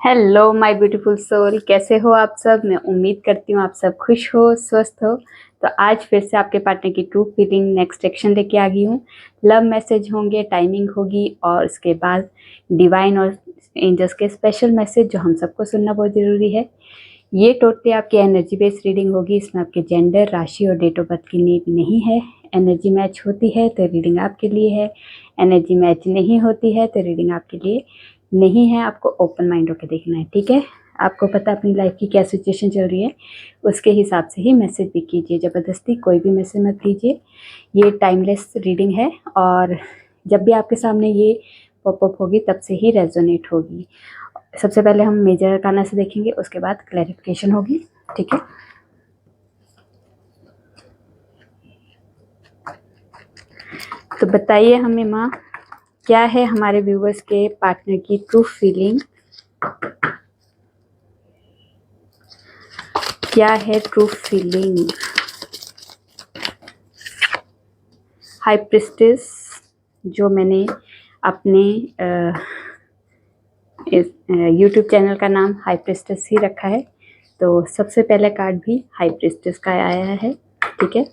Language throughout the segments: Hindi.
हेलो माय ब्यूटीफुल सोल, कैसे हो आप सब। मैं उम्मीद करती हूँ आप सब खुश हो, स्वस्थ हो। तो आज फिर से आपके पार्टनर की ट्रू फीलिंग नेक्स्ट एक्शन लेके आ गई हूँ। लव मैसेज होंगे, टाइमिंग होगी और उसके बाद डिवाइन और एंजल्स के स्पेशल मैसेज जो हम सबको सुनना बहुत ज़रूरी है। ये टोटली आपकी एनर्जी बेस्ड रीडिंग होगी। इसमें आपके जेंडर, राशि और डेट ऑफ बर्थ की नीड नहीं है। एनर्जी मैच होती है तो रीडिंग आपके लिए है, एनर्जी मैच नहीं होती है तो रीडिंग आपके लिए नहीं है। आपको ओपन माइंड होकर देखना है, ठीक है। आपको पता है अपनी लाइफ की क्या सिचुएशन चल रही है, उसके हिसाब से ही मैसेज भी कीजिए। ज़बरदस्ती कोई भी मैसेज मत कीजिए। ये टाइमलेस रीडिंग है और जब भी आपके सामने ये पॉपअप होगी तब से ही रेजोनेट होगी। सबसे पहले हम मेजर अरकाना से देखेंगे, उसके बाद क्लैरिफिकेशन होगी, ठीक है। तो बताइए हमें माँ, क्या है हमारे व्यूवर्स के पार्टनर की ट्रू फीलिंग, क्या है ट्रू फीलिंग। हाई प्रिस्टेस, जो मैंने अपने यूट्यूब चैनल का नाम हाई प्रिस्टेस ही रखा है, तो सबसे पहला कार्ड भी हाई प्रिस्टेस का आया है, ठीक है।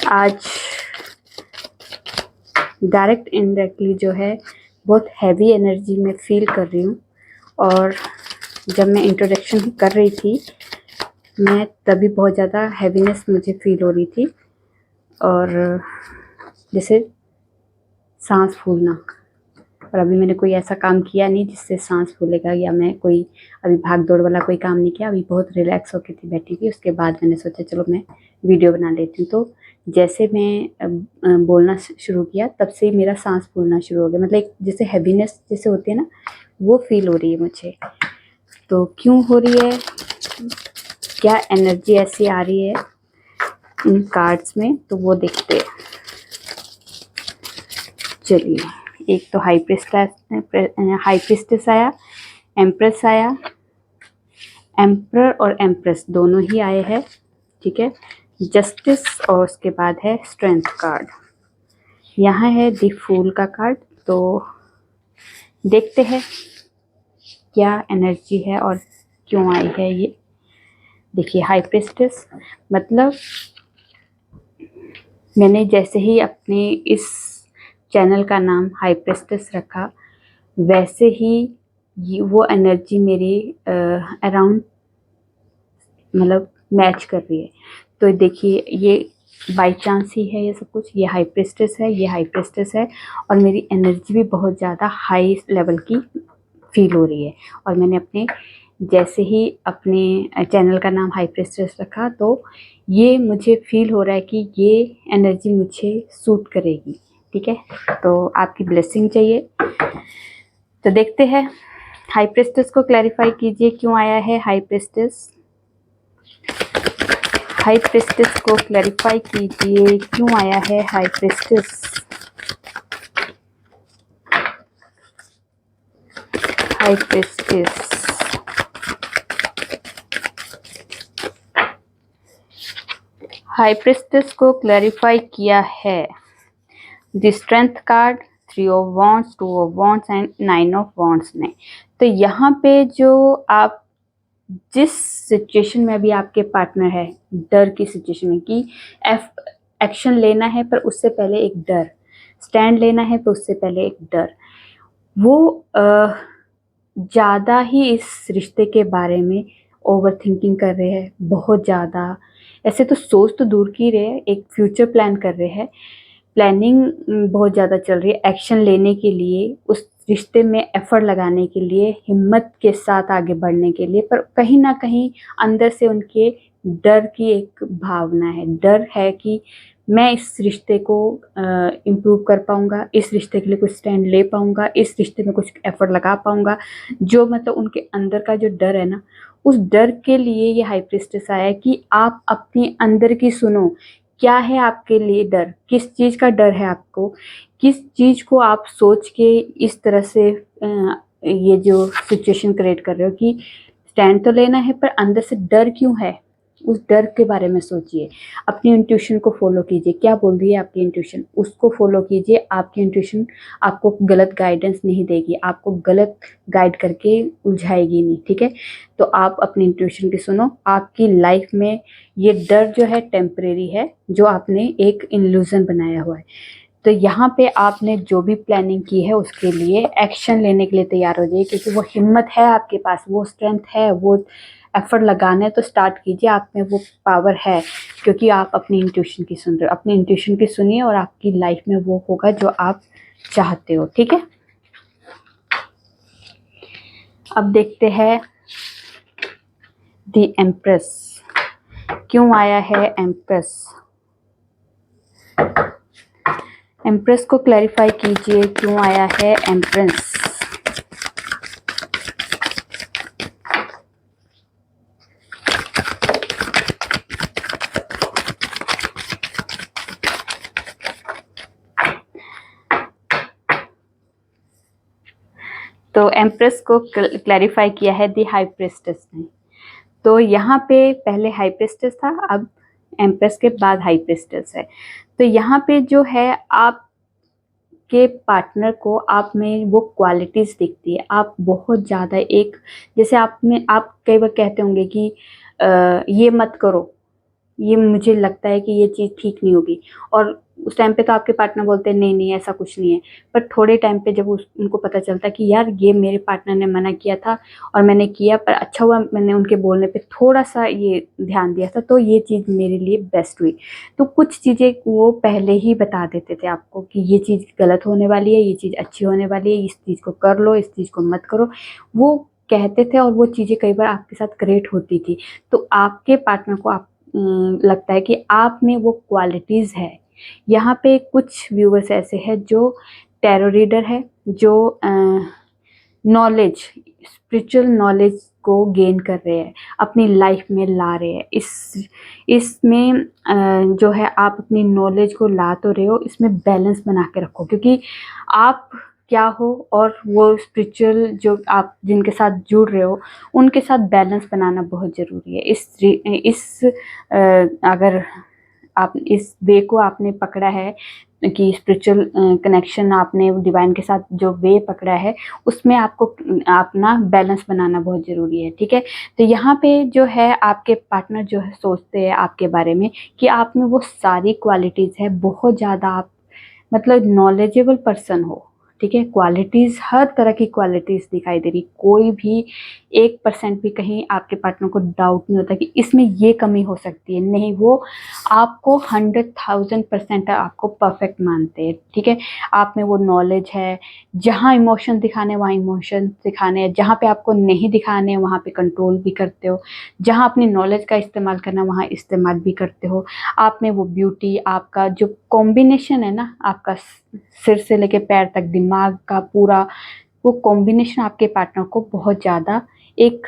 आज डायरेक्ट इनडायरेक्टली जो है बहुत हैवी एनर्जी में फील कर रही हूँ। और जब मैं इंट्रोडक्शन कर रही थी मैं तभी बहुत ज़्यादा हैवीनेस मुझे फील हो रही थी, और जैसे सांस फूलना। और अभी मैंने कोई ऐसा काम किया नहीं जिससे सांस फूलेगा, या मैं कोई अभी भाग दौड़ वाला कोई काम नहीं किया। अभी बहुत रिलैक्स होकर थी बैठी थी। उसके बाद मैंने सोचा चलो मैं वीडियो बना लेती हूँ। तो जैसे मैं बोलना शुरू किया तब से ही मेरा सांस फूलना शुरू हो गया। मतलब एक जैसे हैवीनेस जैसे होती है ना, वो फील हो रही है मुझे। तो क्यों हो रही है, क्या एनर्जी ऐसी आ रही है इन कार्ड्स में, तो वो देखते हैं। चलिए, एक तो हाई प्रिस्टेस आया, एम्प्रेस आया, एम्परर और एम्प्रेस दोनों ही आए हैं, ठीक है। जस्टिस और उसके बाद है स्ट्रेंथ कार्ड। यहाँ है द फूल का कार्ड। तो देखते हैं क्या एनर्जी है और क्यों आई है ये। देखिए, हाई प्रिस्टेस मतलब मैंने जैसे ही अपने इस चैनल का नाम हाई प्रिस्टेस रखा, वैसे ही वो एनर्जी मेरी अराउंड मतलब मैच कर रही है। तो देखिए, ये बाय चांस ही है ये सब कुछ। ये हाई प्रिस्टेस है, ये हाई प्रिस्टेस है, और मेरी एनर्जी भी बहुत ज़्यादा हाई लेवल की फील हो रही है। और मैंने अपने जैसे ही अपने चैनल का नाम हाई प्रिस्टेस रखा, तो ये मुझे फील हो रहा है कि ये एनर्जी मुझे सूट करेगी, ठीक है। तो आपकी ब्लेसिंग चाहिए। तो देखते हैं, हाई प्रिस्टेस को क्लैरिफाई कीजिए क्यों आया है हाई प्रिस्टेस। हाई प्रिस्टेस को क्लैरिफाई कीजिए क्यों आया है high priestess. High priestess, high priestess को क्लैरिफाई किया है the strength card, 3 of wands, 2 of wands and 9 of wands में। तो यहाँ पे जो आप जिस सिचुएशन में अभी आपके पार्टनर है, डर की सिचुएशन में, कि एक्शन लेना है पर उससे पहले एक डर, स्टैंड लेना है पर उससे पहले एक डर, वो ज़्यादा ही इस रिश्ते के बारे में ओवर थिंकिंग कर रहे हैं, बहुत ज़्यादा। ऐसे तो सोच तो दूर की रहे, एक फ्यूचर प्लान कर रहे हैं, प्लानिंग बहुत ज़्यादा चल रही है एक्शन लेने के लिए, उस रिश्ते में एफर्ट लगाने के लिए, हिम्मत के साथ आगे बढ़ने के लिए। पर कहीं ना कहीं अंदर से उनके डर की एक भावना है। डर है कि मैं इस रिश्ते को इम्प्रूव कर पाऊँगा, इस रिश्ते के लिए कुछ स्टैंड ले पाऊँगा, इस रिश्ते में कुछ एफर्ट लगा पाऊँगा। जो मतलब उनके अंदर का जो डर है ना, उस डर के लिए ये हाई प्रिस्टेस आया है कि आप अपने अंदर की सुनो। क्या है आपके लिए डर, किस चीज़ का डर है आपको, किस चीज़ को आप सोच के इस तरह से ये जो सिचुएशन क्रिएट कर रहे हो कि स्टैंड तो लेना है पर अंदर से डर क्यों है। उस डर के बारे में सोचिए, अपनी इंट्यूशन को फॉलो कीजिए। क्या बोल रही है आपकी इंट्यूशन, उसको फॉलो कीजिए। आपकी इंट्यूशन आपको गलत गाइडेंस नहीं देगी, आपको गलत गाइड करके उलझाएगी नहीं, ठीक है। तो आप अपनी इंट्यूशन की सुनो। आपकी लाइफ में ये डर जो है टेम्परेरी है, जो आपने एक इल्यूजन बनाया हुआ है। तो यहाँ पे आपने जो भी प्लानिंग की है उसके लिए एक्शन लेने के लिए तैयार हो जाइए, क्योंकि वो हिम्मत है आपके पास, वो स्ट्रेंथ है, वो एफर्ट लगाना है तो स्टार्ट कीजिए। आप में वो पावर है, क्योंकि आप अपनी इंट्यूशन की सुन रहे हो। अपनी इंट्यूशन की सुनिए और आपकी लाइफ में वो होगा जो आप चाहते हो, ठीक है। अब देखते हैं द एम्प्रेस, क्यों आया है एम्प्रेस। एम्प्रेस को क्लैरिफाई कीजिए, क्यों आया है एम्प्रेस। तो एम्प्रेस को क्लैरिफाई किया है दी हाई प्रिस्टेस ने। तो यहाँ पे पहले हाई प्रिस्टेस था, अब एम्प्रेस के बाद हाई प्रिस्टेस है। तो यहाँ पे जो है आपके पार्टनर को आप में वो क्वालिटीज़ दिखती है। आप बहुत ज़्यादा एक, जैसे आप कई बार कहते होंगे कि ये मत करो, ये मुझे लगता है कि ये चीज़ ठीक नहीं होगी, और उस टाइम पे तो आपके पार्टनर बोलते हैं नहीं नहीं ऐसा कुछ नहीं है। पर थोड़े टाइम पे जब उनको पता चलता है कि यार ये मेरे पार्टनर ने मना किया था और मैंने किया, पर अच्छा हुआ मैंने उनके बोलने पे थोड़ा सा ये ध्यान दिया था, तो ये चीज़ मेरे लिए बेस्ट हुई। तो कुछ चीज़ें वो पहले ही बता देते थे आपको कि ये चीज़ गलत होने वाली है, ये चीज़ अच्छी होने वाली है, इस चीज़ को कर लो, इस चीज़ को मत करो। वो कहते थे और वो चीज़ें कई बार आपके साथ क्रिएट होती थी। तो आपके पार्टनर को आप लगता है कि आप में वो क्वालिटीज़ है। यहाँ पे कुछ व्यूअर्स ऐसे हैं जो टैरो रीडर है, जो नॉलेज, स्पिरिचुअल नॉलेज को गेन कर रहे हैं, अपनी लाइफ में ला रहे हैं। इसमें जो है आप अपनी नॉलेज को ला तो रहे हो, इसमें बैलेंस बना के रखो, क्योंकि आप क्या हो और वो स्पिरिचुअल जो आप जिनके साथ जुड़ रहे हो उनके साथ बैलेंस बनाना बहुत ज़रूरी है। अगर आप इस वे को आपने पकड़ा है कि स्पिरिचुअल कनेक्शन आपने डिवाइन के साथ जो वे पकड़ा है, उसमें आपको अपना बैलेंस बनाना बहुत ज़रूरी है, ठीक है। तो यहाँ पे जो है आपके पार्टनर जो है सोचते हैं आपके बारे में कि आप में वो सारी क्वालिटीज़ है, बहुत ज़्यादा आप मतलब नॉलेजेबल पर्सन हो, ठीक है। क्वालिटीज़, हर तरह की क्वालिटीज़ दिखाई दे रही। कोई भी 1% भी कहीं आपके पार्टनर को डाउट नहीं होता कि इसमें ये कमी हो सकती है, नहीं, वो आपको 100,000% आपको परफेक्ट मानते हैं, ठीक है। आप में वो नॉलेज है, जहाँ इमोशन दिखाने वहाँ इमोशन दिखाने हैं, जहाँ पे आपको नहीं दिखाने वहाँ पे कंट्रोल भी करते हो, जहाँ अपनी नॉलेज का इस्तेमाल करना वहाँ इस्तेमाल भी करते हो। आप में वो ब्यूटी, आपका जो कॉम्बिनेशन है ना, आपका सिर से लेके पैर तक, दिमाग का पूरा वो कॉम्बिनेशन आपके पार्टनर को बहुत ज़्यादा एक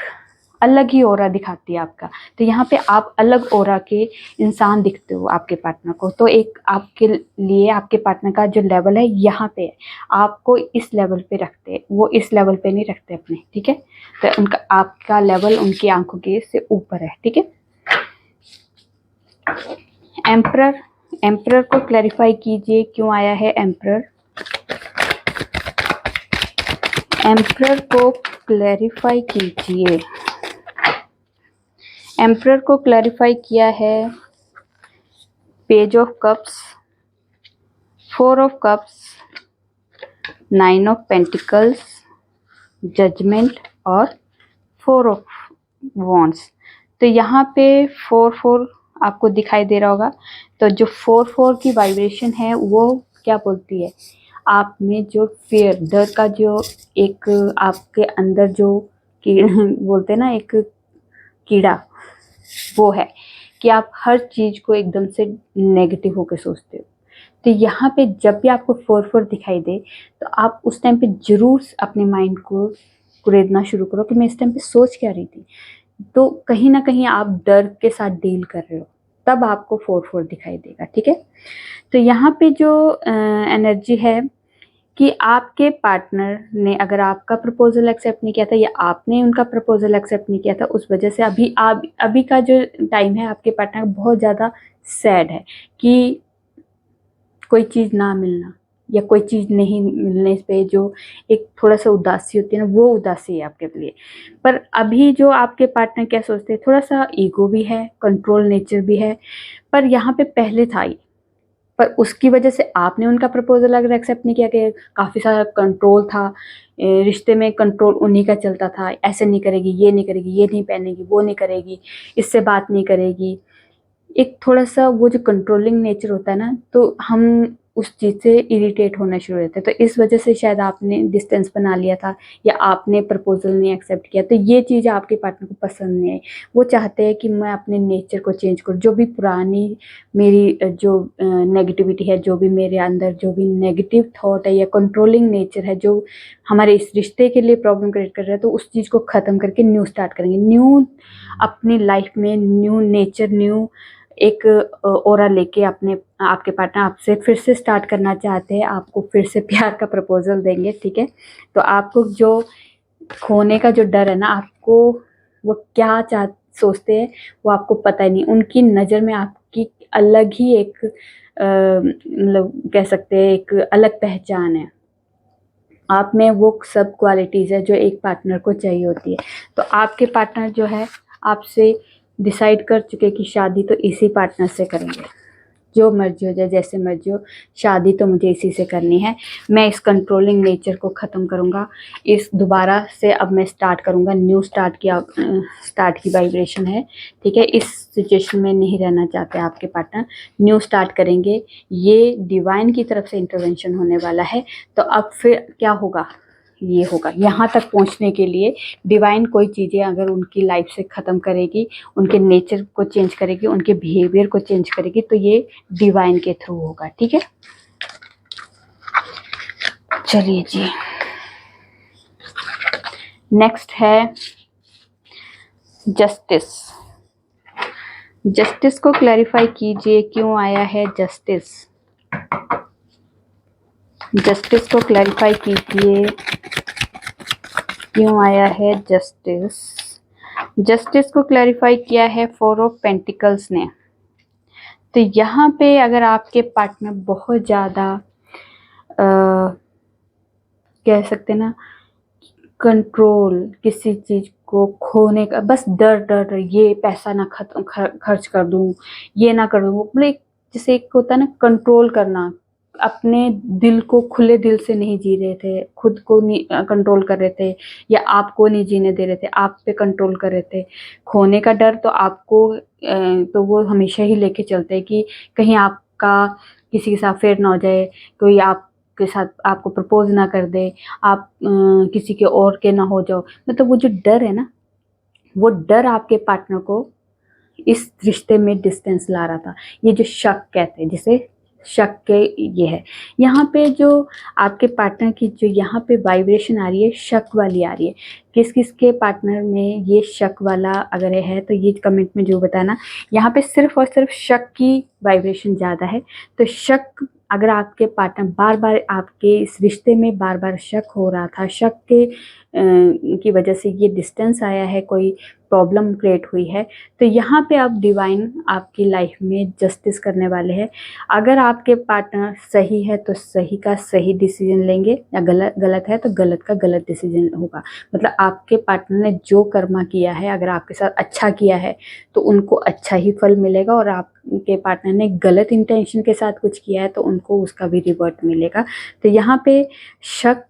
अलग ही ऑरा दिखाती है आपका। तो यहाँ पे आप अलग ऑरा के इंसान दिखते हो आपके पार्टनर को। तो एक आपके लिए आपके पार्टनर का जो लेवल है यहाँ पे है, आपको इस लेवल पे रखते हैं, वो इस लेवल पे नहीं रखते अपने, ठीक है। तो उनका आपका लेवल उनकी आंखों के से ऊपर है, ठीक है। एम्परर, एम्परर को क्लैरिफाई कीजिए, क्यों आया है एम्परर। एम्परर को क्लैरिफाई कीजिए। एम्परर को क्लैरिफाई किया है page of cups, 4 of cups, 9 of pentacles, judgement और 4 ऑफ वॉन्ड्स। तो यहाँ पे 4-4 आपको दिखाई दे रहा होगा। तो जो 4-4 की वाइब्रेशन है वो क्या बोलती है, आप में जो फियर, डर का जो एक आपके अंदर जो बोलते हैं ना एक कीड़ा, वो है कि आप हर चीज़ को एकदम से नेगेटिव होकर सोचते हो। तो यहाँ पे जब भी आपको 4-4 दिखाई दे तो आप उस टाइम पे ज़रूर अपने माइंड को कुरेदना शुरू करो कि मैं इस टाइम पे सोच क्या रही थी। तो कहीं ना कहीं आप डर के साथ डील कर रहे हो, तब आपको 4-4 दिखाई देगा, ठीक है। तो यहाँ पे जो एनर्जी है कि आपके पार्टनर ने अगर आपका प्रपोजल एक्सेप्ट नहीं किया था या आपने उनका प्रपोजल एक्सेप्ट नहीं किया था, उस वजह से अभी का जो टाइम है आपके पार्टनर बहुत ज़्यादा सैड है कि कोई चीज़ ना मिलना या कोई चीज़ नहीं मिलने पे जो एक थोड़ा सा उदासी होती है ना, वो उदासी है आपके लिए। पर अभी जो आपके पार्टनर क्या सोचते हैं, थोड़ा सा ईगो भी है, कंट्रोल नेचर भी है, पर यहाँ पे पहले था ही, पर उसकी वजह से आपने उनका प्रपोजल अगर एक्सेप्ट नहीं किया कि काफ़ी सारा कंट्रोल था, रिश्ते में कंट्रोल उन्हीं का चलता था, ऐसे नहीं करेगी, ये नहीं करेगी, ये नहीं पहनेगी, वो नहीं करेगी, इससे बात नहीं करेगी, एक थोड़ा-सा वो जो कंट्रोलिंग नेचर होता है ना, तो हम उस चीज़ से इरिटेट होना शुरू हो जाते हैं। तो इस वजह से शायद आपने डिस्टेंस बना लिया था या आपने प्रपोज़ल नहीं एक्सेप्ट किया। तो ये चीज़ आपके पार्टनर को पसंद नहीं आई। वो चाहते हैं कि मैं अपने नेचर को चेंज करूँ। जो भी पुरानी मेरी जो नेगेटिविटी है, जो भी मेरे अंदर जो भी नेगेटिव थॉट है या कंट्रोलिंग नेचर है, जो हमारे इस रिश्ते के लिए प्रॉब्लम क्रिएट कर रहा है, तो उस चीज़ को ख़त्म करके न्यू स्टार्ट करेंगे। न्यू अपनी लाइफ़ में न्यू नेचर, न्यू एक ऑरा लेके आपके पार्टनर आपसे फिर से स्टार्ट करना चाहते हैं, आपको फिर से प्यार का प्रपोजल देंगे, ठीक है। तो आपको जो खोने का जो डर है ना, आपको वो क्या सोचते हैं वो आपको पता ही नहीं। उनकी नज़र में आपकी अलग ही एक मतलब कह सकते हैं एक अलग पहचान है। आप में वो सब क्वालिटीज़ है जो एक पार्टनर को चाहिए होती है। तो आपके पार्टनर जो है आपसे डिसाइड कर चुके कि शादी तो इसी पार्टनर से करेंगे, जो मर्जी हो जाए, जैसे मर्जी हो, शादी तो मुझे इसी से करनी है। मैं इस कंट्रोलिंग नेचर को ख़त्म करूँगा, इस दोबारा से अब मैं स्टार्ट करूँगा, न्यू स्टार्ट की वाइब्रेशन है, ठीक है। इस सिचुएशन में नहीं रहना चाहते आपके पार्टनर, न्यू स्टार्ट करेंगे। ये डिवाइन की तरफ से इंटरवेंशन होने वाला है। तो अब फिर क्या होगा, ये होगा। यहाँ तक पहुँचने के लिए डिवाइन कोई चीज़ें अगर उनकी लाइफ से ख़त्म करेगी, उनके नेचर को चेंज करेगी, उनके बिहेवियर को चेंज करेगी, तो ये डिवाइन के थ्रू होगा, ठीक है। चलिए जी, नेक्स्ट है जस्टिस। जस्टिस को क्लैरिफाई कीजिए, क्यों आया है जस्टिस। जस्टिस को क्लैरिफाई कीजिए, क्यों आया है जस्टिस। जस्टिस को क्लैरिफाई किया है 4 ऑफ पेंटिकल्स ने। तो यहाँ पे अगर आपके पार्टनर बहुत ज़्यादा कह सकते ना कंट्रोल, किसी चीज़ को खोने का बस डर, ये पैसा ना खर्च कर दूँ, ये ना कर दूँ, मतलब जैसे एक होता है ना कंट्रोल करना, अपने दिल को खुले दिल से नहीं जी रहे थे, खुद को नहीं कंट्रोल कर रहे थे, या आपको नहीं जीने दे रहे थे, आप पे कंट्रोल कर रहे थे। खोने का डर तो आपको तो वो हमेशा ही लेके चलते हैं कि कहीं आपका किसी के साथ अफेयर ना हो जाए, कोई आपके साथ आपको प्रपोज ना कर दे, आप किसी के और के ना हो जाओ। मतलब वो जो डर है ना, वो डर आपके पार्टनर को इस रिश्ते में डिस्टेंस ला रहा था। ये जो शक कहते हैं, जिसे शक के ये है, यहाँ पे जो आपके पार्टनर की जो यहाँ पे वाइब्रेशन आ रही है, शक वाली आ रही है। किस किस के पार्टनर में ये शक वाला अगर है तो ये कमेंट में जो बताना। यहाँ पे सिर्फ और सिर्फ शक की वाइब्रेशन ज़्यादा है। तो शक, अगर आपके पार्टनर बार बार आपके इस रिश्ते में बार बार शक हो रहा था, शक के की वजह से ये डिस्टेंस आया है, कोई प्रॉब्लम क्रिएट हुई है, तो यहाँ पे अब डिवाइन आपकी लाइफ में जस्टिस करने वाले हैं। अगर आपके पार्टनर सही है तो सही का सही डिसीजन लेंगे, या गलत है तो गलत का गलत डिसीजन होगा। मतलब आपके पार्टनर ने जो कर्मा किया है, अगर आपके साथ अच्छा किया है तो उनको अच्छा ही फल मिलेगा, और आपके पार्टनर ने गलत इंटेंशन के साथ कुछ किया है तो उनको उसका भी रिवर्ट मिलेगा। तो यहाँ पे शक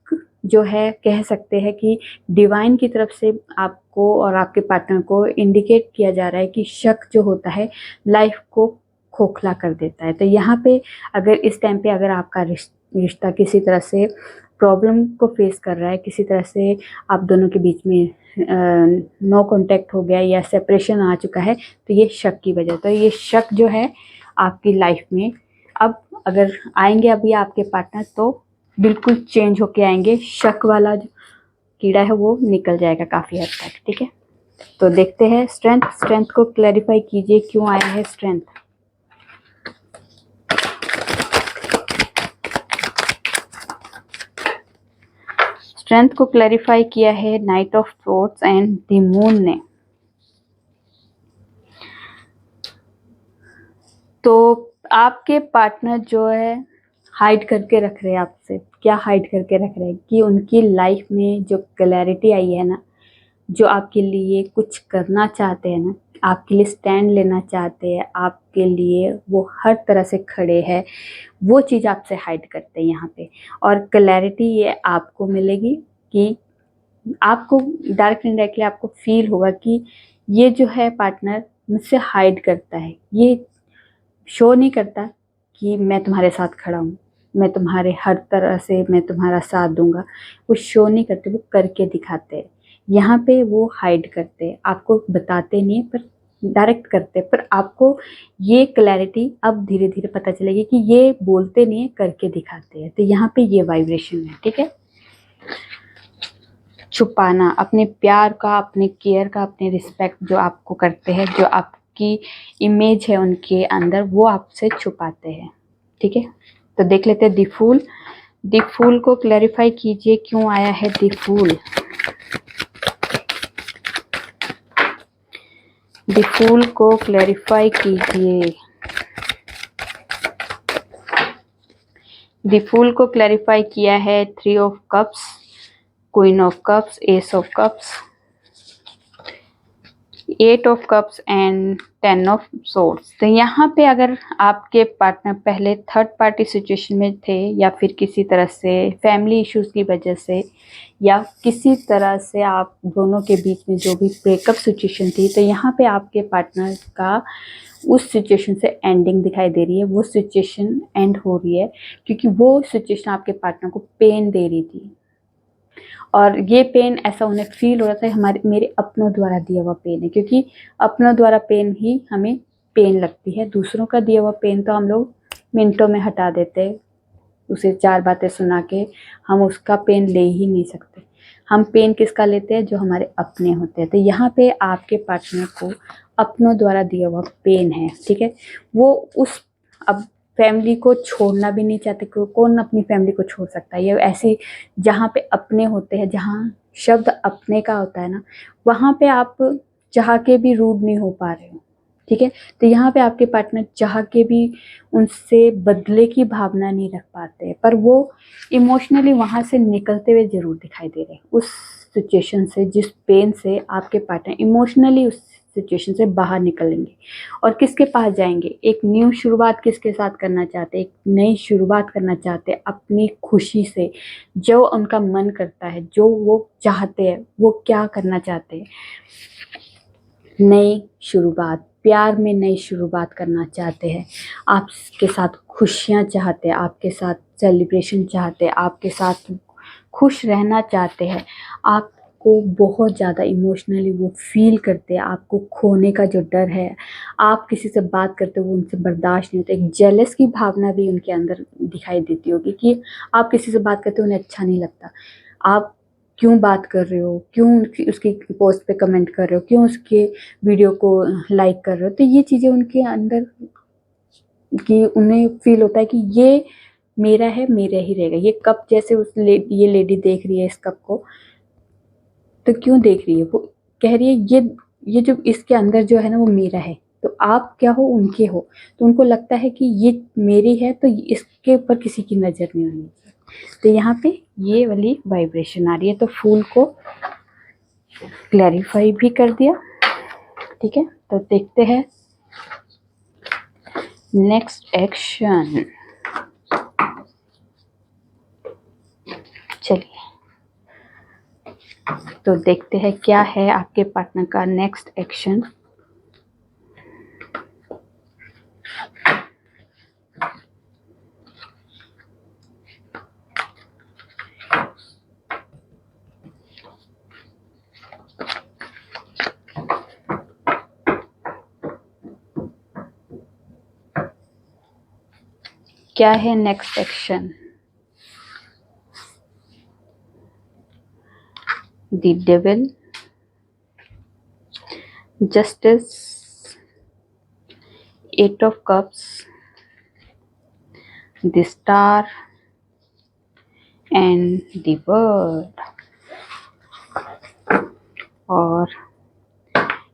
जो है, कह सकते हैं कि डिवाइन की तरफ से आपको और आपके पार्टनर को इंडिकेट किया जा रहा है कि शक जो होता है लाइफ को खोखला कर देता है। तो यहाँ पे अगर इस टाइम पे अगर आपका रिश्ता किसी तरह से प्रॉब्लम को फेस कर रहा है, किसी तरह से आप दोनों के बीच में नो कांटेक्ट हो गया या सेपरेशन आ चुका है, तो ये शक की वजह। तो ये शक जो है आपकी लाइफ में अब अगर आएंगे अभी आपके पार्टनर, तो बिल्कुल चेंज होके आएंगे। शक वाला जो कीड़ा है वो निकल जाएगा काफ़ी हद तक, ठीक है। तो देखते हैं स्ट्रेंथ को क्लैरिफाई कीजिए, क्यों आया है स्ट्रेंथ। स्ट्रेंथ को क्लैरिफाई किया है night of thoughts and the moon ने। तो आपके पार्टनर जो है हाइड करके रख रहे हैं आपसे। क्या हाइड करके रख रहे हैं कि उनकी लाइफ में जो क्लैरिटी आई है ना, जो आपके लिए कुछ करना चाहते हैं ना, आपके लिए स्टैंड लेना चाहते हैं, आपके लिए वो हर तरह से खड़े हैं, वो चीज़ आपसे हाइड करते हैं यहाँ पे। और क्लैरिटी ये आपको मिलेगी कि आपको डायरेक्ट इनडायरेक्टली आपको फील होगा कि ये जो है पार्टनर मुझसे हाइड करता है, ये शो नहीं करता कि मैं तुम्हारे साथ खड़ा हूँ, मैं तुम्हारे हर तरह से मैं तुम्हारा साथ दूंगा। वो शो नहीं करते, वो करके दिखाते हैं। यहाँ पे वो हाइड करते हैं, आपको बताते नहीं है पर डायरेक्ट करते हैं। पर आपको ये क्लैरिटी अब धीरे धीरे पता चलेगी कि ये बोलते नहीं है, करके दिखाते हैं। तो यहाँ पे ये वाइब्रेशन है, ठीक है। छुपाना अपने प्यार का, अपने केयर का, अपने रिस्पेक्ट जो आपको करते हैं, जो आपकी इमेज है उनके अंदर, वो आपसे छुपाते हैं, ठीक है। तो देख लेते हैं द फूल। द फूल को क्लैरिफाई कीजिए, क्यों आया है द फूल। द फूल को क्लैरिफाई कीजिए। द फूल को क्लैरिफाई किया है 3 of cups, queen of cups, S of cups, 8 of cups and 10 of swords. तो यहाँ पे अगर आपके पार्टनर पहले थर्ड पार्टी सिचुएशन में थे, या फिर किसी तरह से फैमिली इश्यूज की वजह से, या किसी तरह से आप दोनों के बीच में जो भी ब्रेकअप सिचुएशन थी, तो यहाँ पे आपके पार्टनर का उस सिचुएशन से एंडिंग दिखाई दे रही है। वो सिचुएशन एंड हो रही है क्योंकि वो सिचुएशन आपके पार्टनर को पेन दे रही थी। और ये पेन ऐसा उन्हें फील हो रहा था हमारे मेरे अपनों द्वारा दिया हुआ पेन है, क्योंकि अपनों द्वारा पेन ही हमें पेन लगती है। दूसरों का दिया हुआ पेन तो हम लोग मिनटों में हटा देते हैं, उसे 4 बातें सुना के हम उसका पेन ले ही नहीं सकते। हम पेन किसका लेते हैं, जो हमारे अपने होते हैं। तो यहाँ पे आपके पार्टनर को अपनों द्वारा दिया हुआ पेन है, ठीक है। वो उस अब फैमिली को छोड़ना भी नहीं चाहते। कौन अपनी फैमिली को छोड़ सकता है। ये ऐसी जहाँ पे अपने होते हैं, जहाँ शब्द अपने का होता है ना, वहाँ पे आप चाह के भी रूड नहीं हो पा रहे हो, ठीक है। तो यहाँ पे आपके पार्टनर चाह के भी उनसे बदले की भावना नहीं रख पाते, पर वो इमोशनली वहाँ से निकलते हुए जरूर दिखाई दे रहे हैं। उस सिचुएशन से, जिस पेन से आपके पार्टनर इमोशनली उस सिचुएशन से बाहर निकलेंगे और किसके पास जाएंगे। एक न्यू शुरुआत किसके साथ करना चाहते हैं, एक नई शुरुआत करना चाहते हैं अपनी खुशी से। जो उनका मन करता है, जो वो चाहते हैं, वो क्या करना चाहते हैं, नई शुरुआत, प्यार में नई शुरुआत करना चाहते हैं। आपके साथ खुशियाँ चाहते हैं, आपके साथ सेलिब्रेशन चाहते हैं, आपके साथ खुश रहना चाहते हैं। आपको बहुत ज़्यादा इमोशनली वो फील करते हैं। आपको खोने का जो डर है, आप किसी से बात करते हो वो उनसे बर्दाश्त नहीं होता। एक जेलस की भावना भी उनके अंदर दिखाई देती होगी कि आप किसी से बात करते हो उन्हें अच्छा नहीं लगता। आप क्यों बात कर रहे हो, क्यों उसकी पोस्ट पे कमेंट कर रहे हो, क्यों उसके वीडियो को लाइक कर रहे हो। तो ये चीज़ें उनके अंदर कि उन्हें फील होता है कि ये मेरा है, मेरा ही रहेगा। ये कप जैसे ये लेडी देख रही है इस कप को, तो क्यों देख रही है, वो कह रही है ये जो इसके अंदर जो है ना, वो मेरा है। तो आप क्या हो, उनके हो। तो उनको लगता है कि ये मेरी है, तो इसके ऊपर किसी की नज़र नहीं होनी चाहिए। तो यहाँ पे ये वाली वाइब्रेशन आ रही है। तो फूल को क्लैरिफाई भी कर दिया, ठीक है। तो देखते हैं नेक्स्ट एक्शन। चलिए, तो देखते हैं क्या है आपके पार्टनर का नेक्स्ट एक्शन। क्या है next action. The devil, justice, 8 of cups, the star and the word.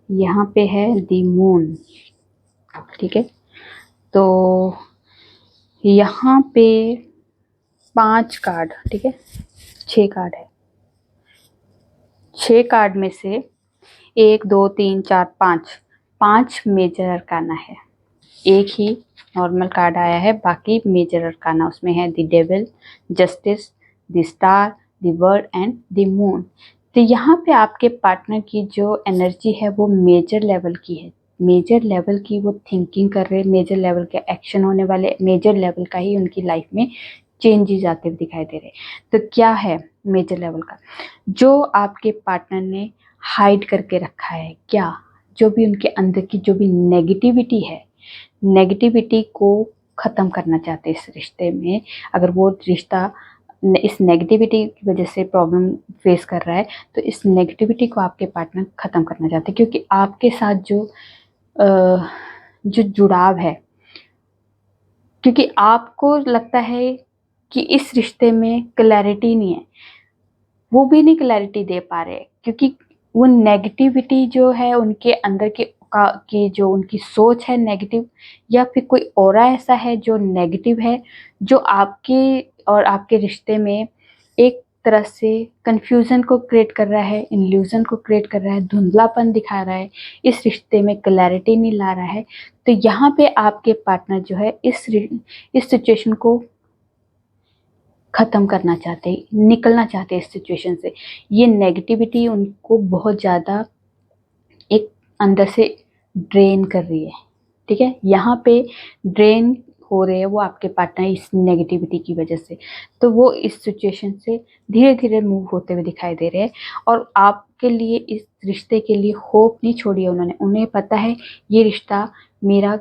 यहाँ पे है द मून, ठीक है। तो यहाँ पे 5 कार्ड, ठीक है, 6 कार्ड है। 6 कार्ड में से 1 2 3 4 5 मेजर अरकाना है। एक ही नॉर्मल कार्ड आया है, बाकी मेजर अरकाना उसमें है the devil, justice, the star, the world and the moon. तो यहाँ पे आपके पार्टनर की जो एनर्जी है वो मेजर लेवल की है। मेजर लेवल की वो थिंकिंग कर रहे हैं, मेजर लेवल के एक्शन होने वाले, मेजर लेवल का ही उनकी लाइफ में चेंजेस आते हुए दिखाई दे रहे हैं। तो क्या है मेजर लेवल का? जो आपके पार्टनर ने हाइड करके रखा है, क्या जो भी उनके अंदर की जो भी नेगेटिविटी है, नेगेटिविटी को ख़त्म करना चाहते हैं इस रिश्ते में। अगर वो रिश्ता इस नेगेटिविटी की वजह से प्रॉब्लम फेस कर रहा है, तो इस नेगेटिविटी को आपके पार्टनर ख़त्म करना चाहते हैं, क्योंकि आपके साथ जो जुड़ाव है, क्योंकि आपको लगता है कि इस रिश्ते में क्लैरिटी नहीं है, वो भी नहीं क्लैरिटी दे पा रहे, क्योंकि वो नेगेटिविटी जो है उनके अंदर की जो उनकी सोच है नेगेटिव, या फिर कोई और ऐसा है जो नेगेटिव है, जो आपके और आपके रिश्ते में एक तरह से कंफ्यूजन को क्रिएट कर रहा है, इल्यूजन को क्रिएट कर रहा है, धुंधलापन दिखा रहा है, इस रिश्ते में क्लैरिटी नहीं ला रहा है। तो यहाँ पे आपके पार्टनर जो है इस सिचुएशन को ख़त्म करना चाहते हैं, निकलना चाहते हैं इस सिचुएशन से। ये नेगेटिविटी उनको बहुत ज़्यादा एक अंदर से ड्रेन कर रही है, ठीक है। यहाँ पे ड्रेन हो रहे हैं वो आपके पार्टनर इस नेगेटिविटी की वजह से। तो वो इस सिचुएशन से धीरे धीरे मूव होते हुए दिखाई दे रहे हैं, और आपके लिए इस रिश्ते के लिए होप नहीं छोड़ी है उन्होंने। उन्हें पता है ये रिश्ता मेरा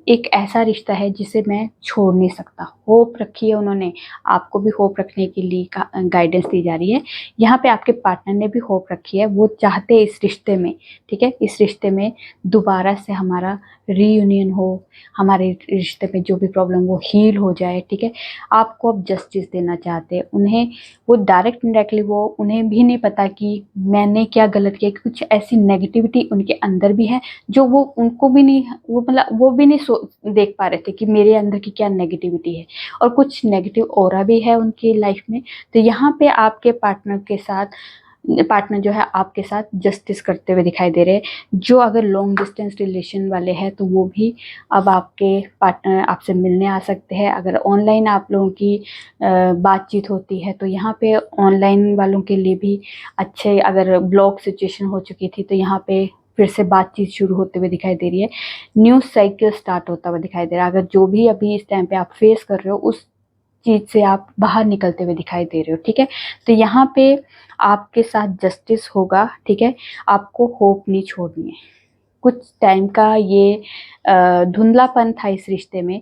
एक ऐसा रिश्ता है जिसे मैं छोड़ नहीं सकता। होप रखी है उन्होंने, आपको भी होप रखने के लिए गाइडेंस दी जा रही है। यहाँ पे आपके पार्टनर ने भी होप रखी है, वो चाहते हैं इस रिश्ते में, ठीक है, इस रिश्ते में दोबारा से हमारा रीयूनियन हो, हमारे रिश्ते में जो भी प्रॉब्लम वो हील हो जाए, ठीक है। आपको अब जस्टिस देना चाहते हैं उन्हें। वो डायरेक्ट इनडायरेक्टली वो उन्हें भी नहीं पता कि मैंने क्या गलत किया, कुछ ऐसी नेगेटिविटी उनके अंदर भी है जो वो उनको भी नहीं, वो मतलब वो भी नहीं देख पा रहे थे कि मेरे अंदर की क्या नेगेटिविटी है, और कुछ नेगेटिव ऑरा भी है उनकी लाइफ में। तो यहाँ पे आपके पार्टनर जो है आपके साथ जस्टिस करते हुए दिखाई दे रहे हैं। जो अगर लॉन्ग डिस्टेंस रिलेशन वाले हैं तो वो भी अब आपके पार्टनर आपसे मिलने आ सकते हैं। अगर ऑनलाइन आप लोगों की बातचीत होती है तो यहाँ पे ऑनलाइन वालों के लिए भी अच्छे, अगर ब्लॉक सिचुएशन हो चुकी थी तो यहाँ पे फिर से बातचीत शुरू होते हुए दिखाई दे रही है। न्यू साइकिल स्टार्ट होता हुआ दिखाई दे रहा है। अगर जो भी अभी इस टाइम पे आप फेस कर रहे हो उस चीज से आप बाहर निकलते हुए दिखाई दे रहे हो, ठीक है। तो यहाँ पे आपके साथ जस्टिस होगा, ठीक है। आपको होप नहीं छोड़नी है। कुछ टाइम का ये धुंधलापन था इस रिश्ते में,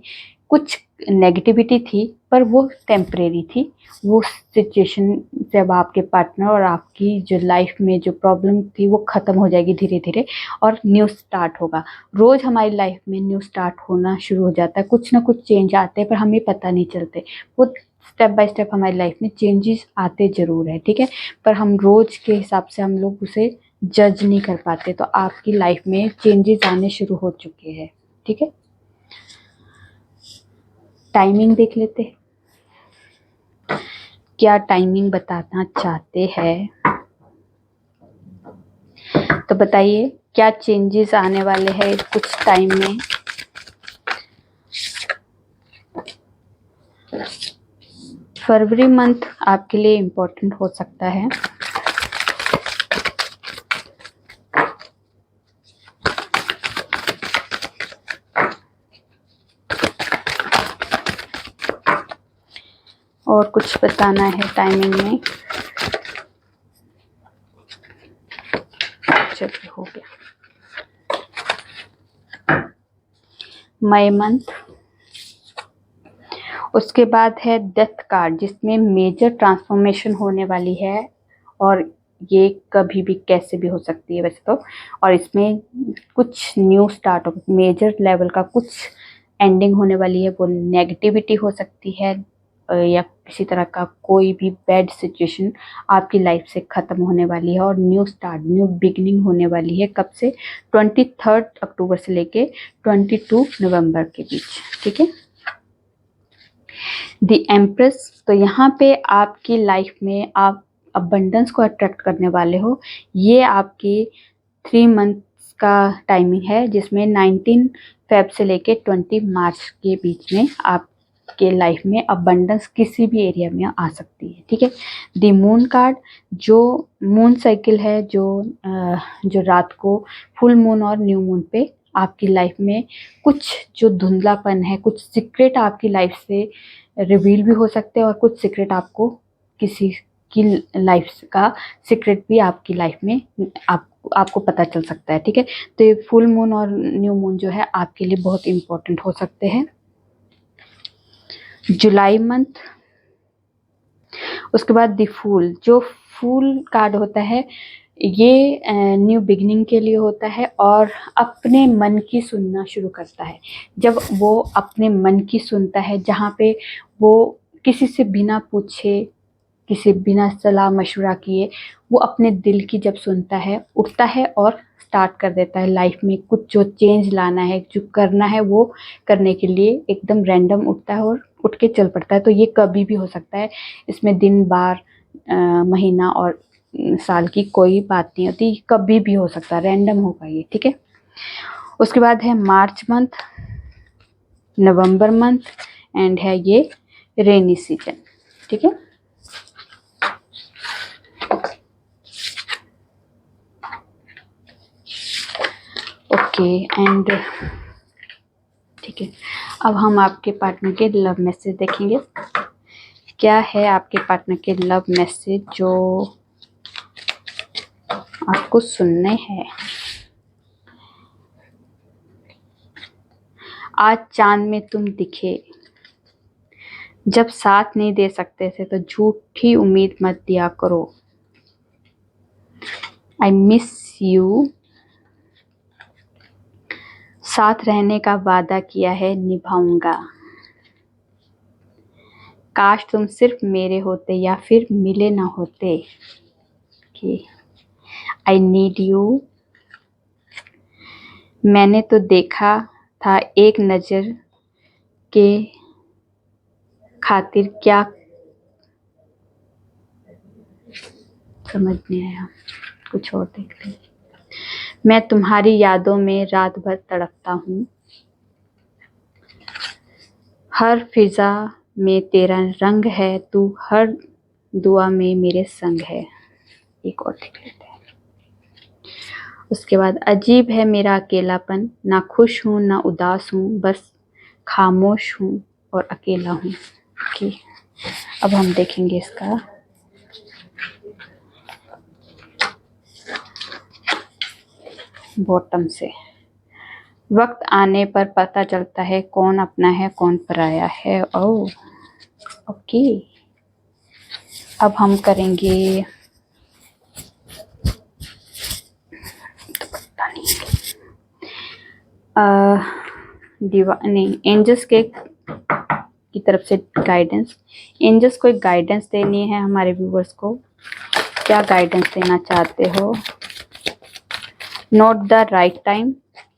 कुछ नेगेटिविटी थी, पर वो टेम्परेरी थी। वो सिचुएशन जब आपके पार्टनर और आपकी जो लाइफ में जो प्रॉब्लम थी वो ख़त्म हो जाएगी धीरे धीरे, और न्यू स्टार्ट होगा। रोज़ हमारी लाइफ में न्यू स्टार्ट होना शुरू हो जाता है, कुछ ना कुछ चेंज आते हैं पर हमें पता नहीं चलते। वो स्टेप बाय स्टेप हमारी लाइफ में चेंजेस आते ज़रूर है, ठीक है, पर हम रोज़ के हिसाब से हम लोग उसे जज नहीं कर पाते। तो आपकी लाइफ में चेंजेस आने शुरू हो चुके हैं, ठीक है। टाइमिंग देख लेते हैं, क्या टाइमिंग बताना चाहते हैं, तो बताइए क्या चेंजेस आने वाले हैं कुछ टाइम में। फरवरी मंथ आपके लिए इम्पोर्टेंट हो सकता है। और कुछ बताना है टाइमिंग में। चलिए हो गया। मई मंथ, उसके बाद है डेथ कार्ड जिसमें मेजर ट्रांसफॉर्मेशन होने वाली है, और ये कभी भी कैसे भी हो सकती है वैसे तो। और इसमें कुछ न्यू स्टार्ट हो, मेजर लेवल का कुछ एंडिंग होने वाली है। वो नेगेटिविटी हो सकती है, या किसी तरह का कोई भी बैड सिचुएशन आपकी लाइफ से ख़त्म होने वाली है और न्यू स्टार्ट, न्यू बिगनिंग होने वाली है। कब से? 23 अक्टूबर से लेके 22 नवंबर के बीच, ठीक है। द एम्प्रेस, तो यहाँ पे आपकी लाइफ में आप अबंडेंस को अट्रैक्ट करने वाले हो। ये आपकी 3 मंथ्स का टाइमिंग है, जिसमें 19 फेब से लेके 20 मार्च के बीच में आपके लाइफ में अबंडेंस किसी भी एरिया में आ सकती है, ठीक है। द मून कार्ड, जो मून साइकिल है, जो रात को फुल मून और न्यू मून पे आपकी लाइफ में कुछ जो धुंधलापन है, कुछ सीक्रेट आपकी लाइफ से रिवील भी हो सकते हैं और कुछ सीक्रेट आपको किसी की लाइफ का सीक्रेट भी आपकी लाइफ में आपको पता चल सकता है, ठीक है। तो ये फुल मून और न्यू मून जो है आपके लिए बहुत इम्पोर्टेंट हो सकते हैं। जुलाई मंथ, उसके बाद द फूल, जो फूल कार्ड होता है ये न्यू बिगनिंग के लिए होता है और अपने मन की सुनना शुरू करता है। जब वो अपने मन की सुनता है, जहाँ पे वो किसी से बिना पूछे, किसी बिना सलाह मशवरा किए, वो अपने दिल की जब सुनता है, उठता है और स्टार्ट कर देता है लाइफ में कुछ जो चेंज लाना है, जो करना है वो करने के लिए एकदम रैंडम उठता है और उठ के चल पड़ता है। तो ये कभी भी हो सकता है, इसमें दिन, बार, महीना और साल की कोई बात नहीं होती, कभी भी हो सकता है, रैंडम होगा ये, ठीक है। उसके बाद है March month, November month and है ये रेनी सीजन, ठीक है। ओके एंड ठीक है, अब हम आपके पार्टनर के लव मैसेज देखेंगे। क्या है आपके पार्टनर के लव मैसेज जो आपको सुनने हैं। आज चांद में तुम दिखे, जब साथ नहीं दे सकते थे तो झूठी उम्मीद मत दिया करो। आई मिस यू, साथ रहने का वादा किया है, निभाऊंगा। काश तुम सिर्फ मेरे होते या फिर मिले ना होते। आई नीड यू, मैंने तो देखा था एक नज़र के खातिर क्या, समझ नहीं आया, कुछ और देख ले। मैं तुम्हारी यादों में रात भर तड़पता हूँ, हर फिजा में तेरा रंग है, तू हर दुआ में मेरे संग है। एक और देख लेते हैं। उसके बाद अजीब है मेरा अकेलापन, ना खुश हूँ ना उदास हूँ, बस खामोश हूँ और अकेला हूँ। ओके, अब हम देखेंगे इसका बॉटम से। वक्त आने पर पता चलता है कौन अपना है कौन पराया है। ओह ओके, अब हम करेंगे नहीं, एंजल्स की तरफ से गाइडेंस। एंजल्स को एक गाइडेंस देनी है हमारे व्यूवर्स को। क्या गाइडेंस देना चाहते हो? नॉट द राइट टाइम,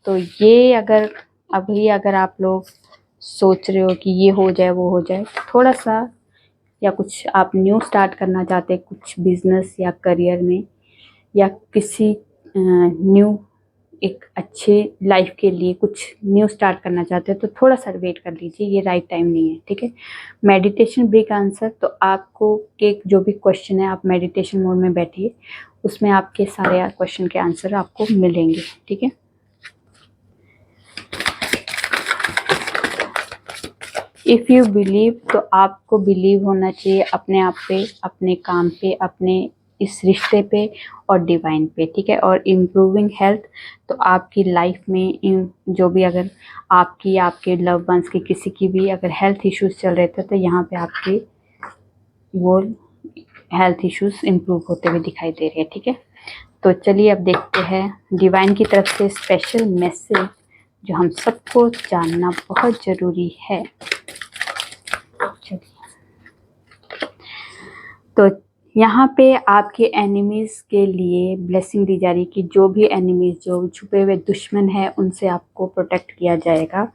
तो ये अगर आप लोग सोच रहे हो कि ये हो जाए वो हो जाए, थोड़ा सा, या कुछ आप न्यू स्टार्ट करना चाहते हैं कुछ बिजनेस या करियर में, या किसी न्यू एक अच्छे लाइफ के लिए कुछ न्यू स्टार्ट करना चाहते हैं, तो थोड़ा सा वेट कर लीजिए, ये राइट टाइम नहीं है, ठीक है। मेडिटेशन ब्रेक आंसर, तो आपको के जो भी क्वेश्चन है आप मेडिटेशन मोड में बैठिए, उसमें आपके सारे क्वेश्चन के आंसर आपको मिलेंगे, ठीक है। इफ़ यू बिलीव, तो आपको बिलीव होना चाहिए अपने आप पे, अपने काम पे, अपने इस रिश्ते पे और डिवाइन पे, ठीक है। और इम्प्रूविंग हेल्थ, तो आपकी लाइफ में जो भी अगर आपकी या आपके लव वंस की किसी की भी अगर हेल्थ इश्यूज चल रहे थे, तो यहाँ पे आपके वो हेल्थ इश्यूज इम्प्रूव होते हुए दिखाई दे रहे हैं, ठीक है। तो चलिए अब देखते हैं डिवाइन की तरफ से स्पेशल मैसेज जो हम सबको जानना बहुत ज़रूरी है। चलिए तो यहाँ पे आपके एनिमीज़ के लिए ब्लेसिंग दी जा रही है कि जो भी एनिमीज़, जो छुपे हुए दुश्मन हैं, उनसे आपको प्रोटेक्ट किया जाएगा।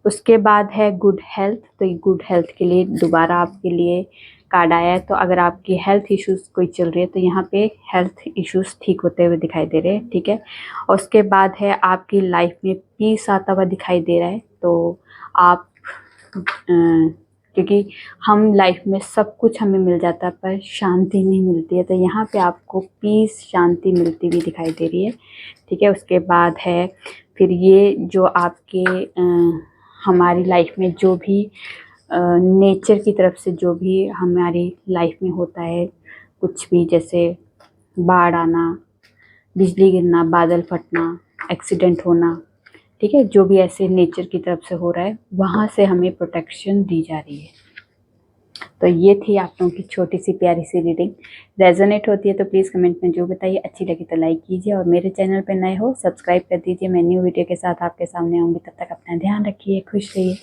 उसके बाद है गुड हेल्थ। तो ये गुड हेल्थ के लिए दोबारा आपके लिए कार्ड आया है। तो अगर आपकी हेल्थ इश्यूज़ कोई चल रही है तो यहाँ पे हेल्थ इश्यूज़ ठीक होते हुए दिखाई दे रहे हैं, ठीक है। और उसके बाद है आपकी लाइफ में पीस आता हुआ दिखाई दे रहा है। तो आप क्योंकि हम लाइफ में सब कुछ हमें मिल जाता है पर शांति नहीं मिलती है, तो यहाँ पे आपको पीस, शांति मिलती हुई दिखाई दे रही है, ठीक है। उसके बाद है फिर ये जो आपके हमारी लाइफ में जो भी नेचर की तरफ से जो भी हमारी लाइफ में होता है, कुछ भी जैसे बाढ़ आना, बिजली गिरना, बादल फटना, एक्सीडेंट होना, ठीक है, जो भी ऐसे नेचर की तरफ से हो रहा है वहाँ से हमें प्रोटेक्शन दी जा रही है। तो ये थी आप लोगों की छोटी सी प्यारी सी रीडिंग। रेजोनेट होती है तो प्लीज़ कमेंट में जो बताइए। अच्छी लगी तो लाइक कीजिए और मेरे चैनल पे नए हो सब्सक्राइब कर दीजिए। मैं न्यू वीडियो के साथ आपके सामने आऊँगी। तब तक अपना ध्यान रखिए, खुश रहिए।